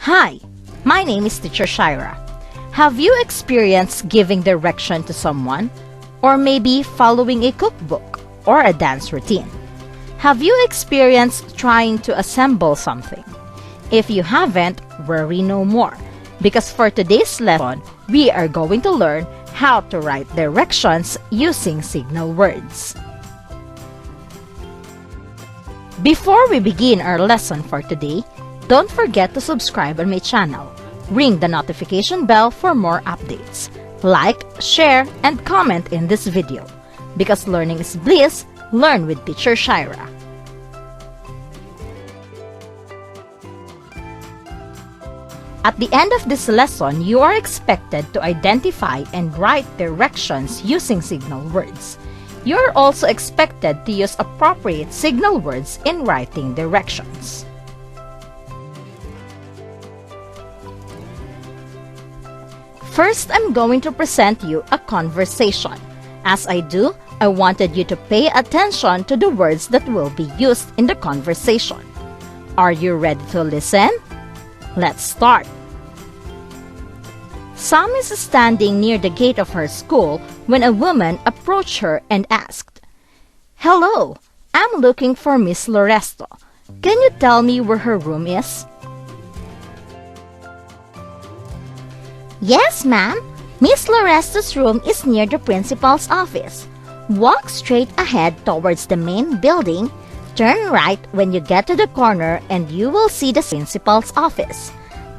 Hi, my name is Teacher Shaira. Have you experienced giving direction to someone, or maybe following a cookbook or a dance routine? Have you experienced trying to assemble something? If you haven't, worry no more, because for today's lesson, we are going to learn how to write directions using signal words. Before we begin our lesson for today, don't forget to subscribe on my channel. Ring the notification bell for more updates. Like, share, and comment in this video. Because learning is bliss, learn with Teacher Shaira. At the end of this lesson, you are expected to identify and write directions using signal words. You are also expected to use appropriate signal words in writing directions. First, I'm going to present you a conversation. As I do, I wanted you to pay attention to the words that will be used in the conversation. Are you ready to listen? Let's start. Sam is standing near the gate of her school when a woman approached her and asked, "Hello, I'm looking for Miss Loresto. Can you tell me where her room is?" "Yes, ma'am. Miss Loresto's room is near the principal's office. Walk straight ahead towards the main building, turn right when you get to the corner, and you will see the principal's office.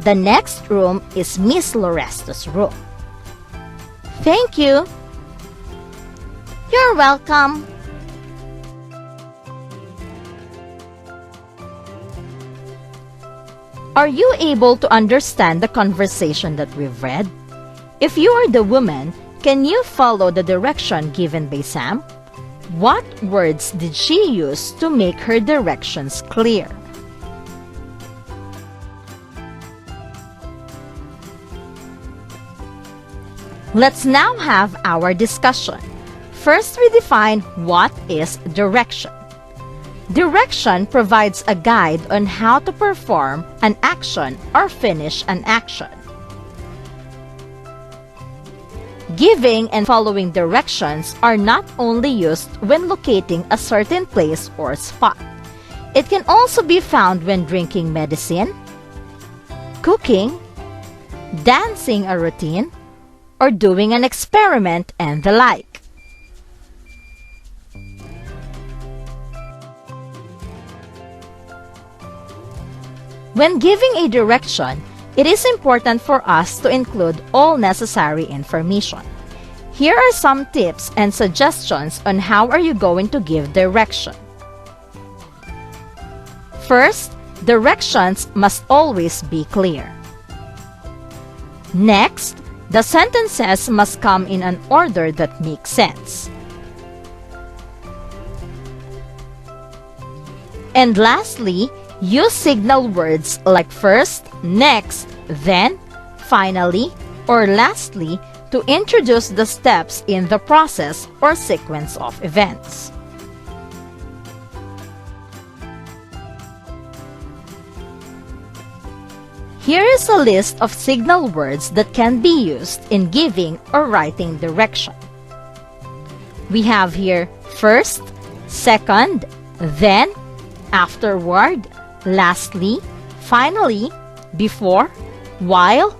The next room is Miss Loresto's room." Thank you. You're welcome. Are you able to understand the conversation that we've read? If you are the woman, can you follow the direction given by Sam? What words did she use to make her directions clear? Let's now have our discussion. First, we define what is direction. Direction provides a guide on how to perform an action or finish an action. Giving and following directions are not only used when locating a certain place or spot. It can also be found when drinking medicine, cooking, dancing a routine, or doing an experiment and the like. When giving a direction, it is important for us to include all necessary information. Here are some tips and suggestions on how are you going to give direction. First, directions must always be clear. Next, the sentences must come in an order that makes sense. And lastly, use signal words like first, next, then, finally, or lastly to introduce the steps in the process or sequence of events. Here is a list of signal words that can be used in giving or writing direction. We have here first, second, then, afterward, lastly, finally, before, while,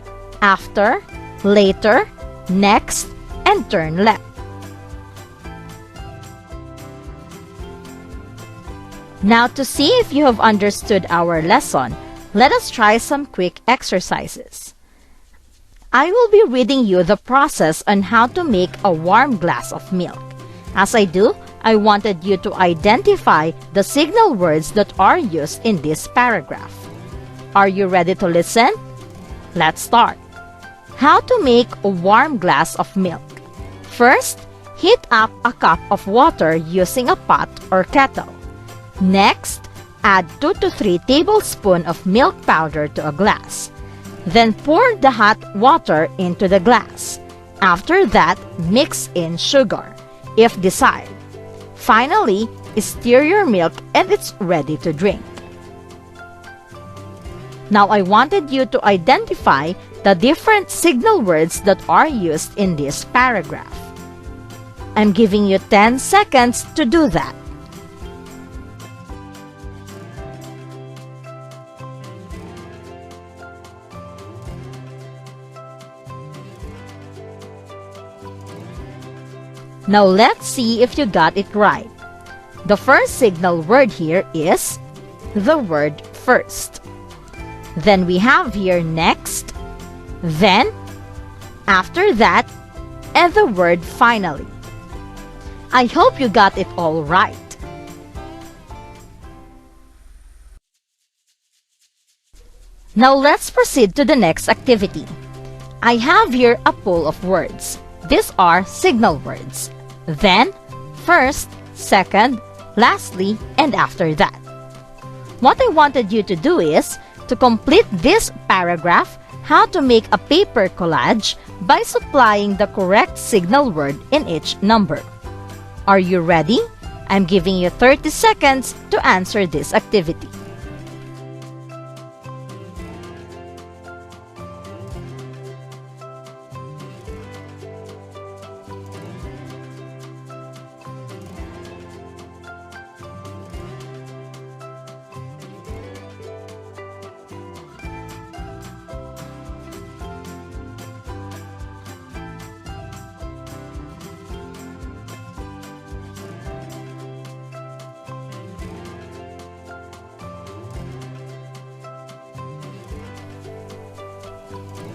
after, later, next, and turn left. Now, to see if you have understood our lesson, let us try some quick exercises. I will be reading you the process on how to make a warm glass of milk. As I do, I wanted you to identify the signal words that are used in this paragraph. Are you ready to listen? Let's start. How to make a warm glass of milk. First, heat up a cup of water using a pot or kettle. Next, add 2 to 3 tablespoons of milk powder to a glass. Then pour the hot water into the glass. After that, mix in sugar, if desired. Finally, stir your milk and it's ready to drink. Now I wanted you to identify the different signal words that are used in this paragraph. I'm giving you 10 seconds to do that. Now let's see if you got it right. The first signal word here is the word first. Then we have here next, then, after that, and the word finally. I hope you got it all right. Now let's proceed to the next activity. I have here a pool of words. These are signal words. Then, first, second, lastly, and after that. What I wanted you to do is to complete this paragraph, how to make a paper collage by supplying the correct signal word in each number. Are you ready? I'm giving you 30 seconds to answer this activity.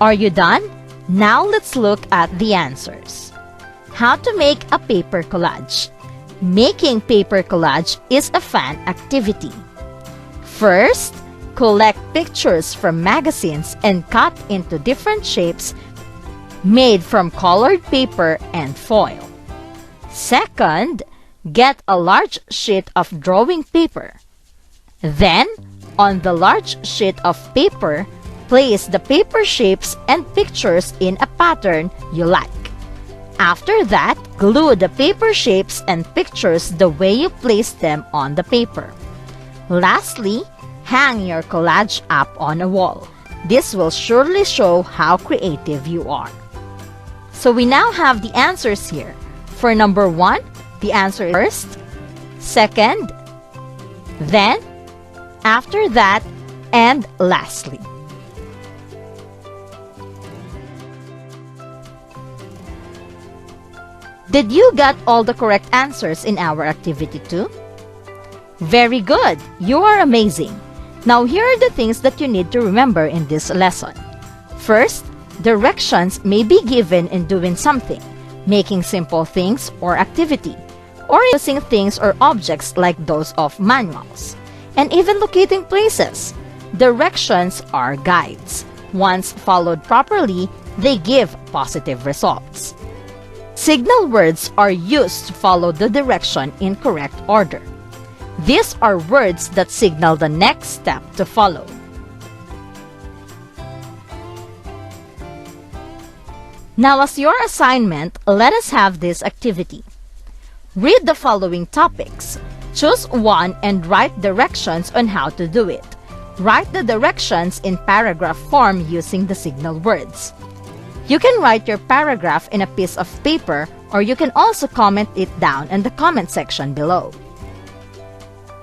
Are you done? Now let's look at the answers. How to make a paper collage. Making paper collage is a fun activity. First, collect pictures from magazines and cut into different shapes made from colored paper and foil. Second, get a large sheet of drawing paper. Then, on the large sheet of paper, place the paper shapes and pictures in a pattern you like. After that, glue the paper shapes and pictures the way you place them on the paper. Lastly, hang your collage up on a wall. This will surely show how creative you are. So we now have the answers here. For number 1, the answer is first, second, then, after that, and lastly. Did you get all the correct answers in our activity 2? Very good! You are amazing! Now here are the things that you need to remember in this lesson. First, directions may be given in doing something, making simple things or activity, or using things or objects like those of manuals, and even locating places. Directions are guides. Once followed properly, they give positive results. Signal words are used to follow the direction in correct order. These are words that signal the next step to follow. Now, as your assignment, let us have this activity. Read the following topics. Choose one and write directions on how to do it. Write the directions in paragraph form using the signal words. You can write your paragraph in a piece of paper, or you can also comment it down in the comment section below.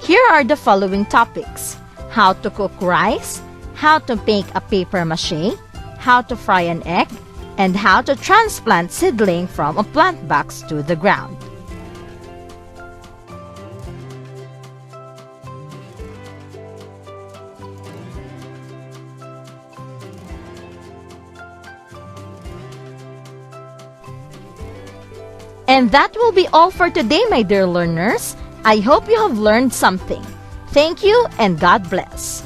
Here are the following topics: how to cook rice, how to make a paper mache, how to fry an egg, and how to transplant seedling from a plant box to the ground. And that will be all for today, my dear learners. I hope you have learned something. Thank you and God bless.